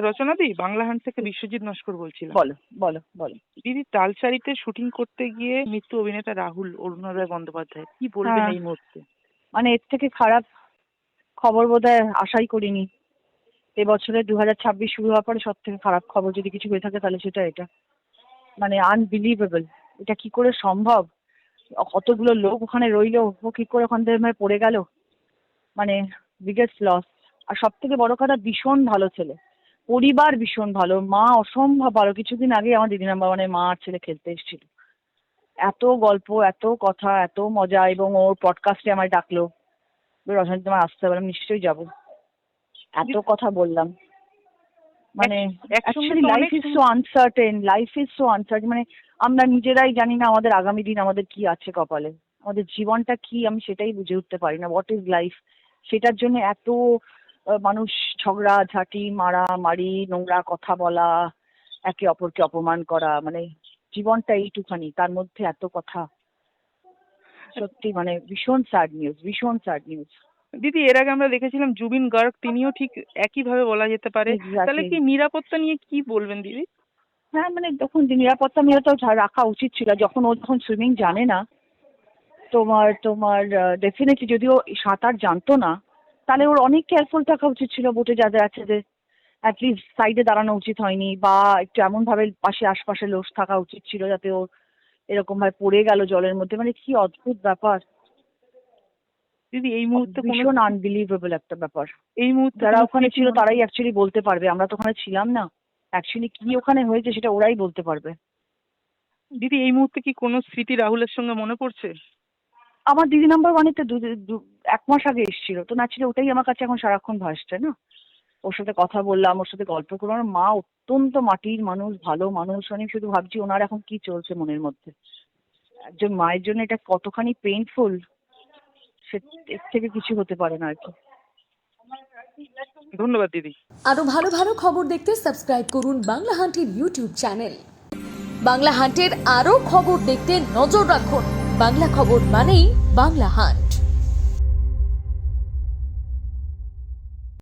রচনাদি, Bangla hunt থেকে বিশ্বজিৎ নস্কর বলছিলাম। বলো বলো বলো। দিদি, তালসারিতে শুটিং করতে গিয়ে মৃত্যু অভিনেতা রাহুল অরুণোদয় বন্দ্যোপাধ্যায়, কি বলবেন হ্যাঁ, এই মুহূর্তে? মানে এর থেকে খারাপ খবর বোধহয় আশাই করিনি। এবছরে 2026 শুরু হওয়ার পরে সব থেকে খারাপ খবর যদি কিছু হয়ে থাকে তাহলে সেটা এটা। মানে আনবিলিভেবল। এটা কি করে সম্ভব? কতগুলো লোক ওখানে রইলো, ও কি করে ওখান থেকে মানে পড়ে গেল? মানে বিগেস্ট লস। আর সব থেকে বড় কথা, ভীষণ ভালো ছেলে, পরিবার ভীষণ ভালো, মা অসম্ভব ভালো। কিছুদিন আগে আমার দিদি নাম্বার মানে মা আর ছেলে খেলতে এসেছিল। এত গল্প, এত কথা, এত মজা, এবং ওর পডকাস্টে আমায় ডাকলো, রজনী তোমার আসতে হবে, আমি নিশ্চয়ই যাবো। এত কথা বললাম। মানে actually life is so uncertain, life is so uncertain. মানে আমরা নিজেরাই জানি না আমাদের আগামী দিন আমাদের কি আছে কপালে, আমাদের জীবনটা কি, আমি সেটাই বুঝে উঠতে পারি না। What is life? সেটার জন্য এত মানুষ ঝগড়া ঝাঁটি, মারামারি, নোংরা কথা বলা, একে অপরকে অপমান করা। মানে জীবনটা এইটুখানি, তার মধ্যে এত কথা। সত্যি মানে ভীষণ স্যাড নিউজ, ভীষণ স্যাড নিউজ। দিদি, এর আগে আমরা দেখেছিলাম জুবিন গার্গ, তিনিও ঠিক একই ভাবে বলা যেতে পারে। তাহলে কি নিরাপত্তা নিয়ে কি বলবেন দিদি? হ্যাঁ, মানে তখন নিরাপত্তা নিয়ে তো রাখা উচিত ছিল। যখন ও যখন সুইমিং জানে না, তোমার তোমার ডেফিনেটলি, যদিও সাঁতার জানতো না, তাহলে ওর অনেক কেয়ারফুল থাকা উচিত ছিল। বোটে যাদের আছে যে অ্যাটলিস্ট সাইডে দাঁড়ানো উচিত হয়নি, বা একটু এমন ভাবে পাশে আশপাশে লোক থাকা উচিত ছিল যাতে ও এরকম ভাবে পড়ে গেল জলের মধ্যে। মানে কি অদ্ভুত ব্যাপার দিদি, এই মুহূর্তে ভীষণ আনবিলিভেবল একটা ব্যাপার। এই মুহূর্তে যারা ওখানে ছিল তারাই অ্যাকচুয়ালি বলতে পারবে, আমরা তো ওখানে ছিলাম না। অ্যাকচুয়ালি কি ওখানে হয়েছে সেটা ওরাই বলতে পারবে। দিদি, এই মুহূর্তে কি কোনো স্মৃতি রাহুলের সঙ্গে মনে পড়ছে? আমার দিদি নাম্বার ওয়ানে তো 1 মাস আগে এসেছিল, তো না ছিল, ওটাই আমার কাছে এখন সারাক্ষণ ভাসছে না। ওর সাথে কথা বললাম, ওর সাথে গল্প করলাম। আমার মা অত্যন্ত মাটির মানুষ, ভালো মানুষ। আমি শুধু ভাবছি ওনার এখন কি চলছে মনের মধ্যে। একজন মায়ের জন্য এটা কতখানি পেইনফুল, সে এর থেকে কিছু হতে পারে না আর কি। ধন্যবাদ দিদি। আরো ভালো ভালো খবর দেখতে সাবস্ক্রাইব করুন বাংলা হান্টের ইউটিউব চ্যানেল। বাংলা হান্টের আরো খবর দেখতে নজর রাখুন। বাংলা খবর মানেই বাংলা হান্ট।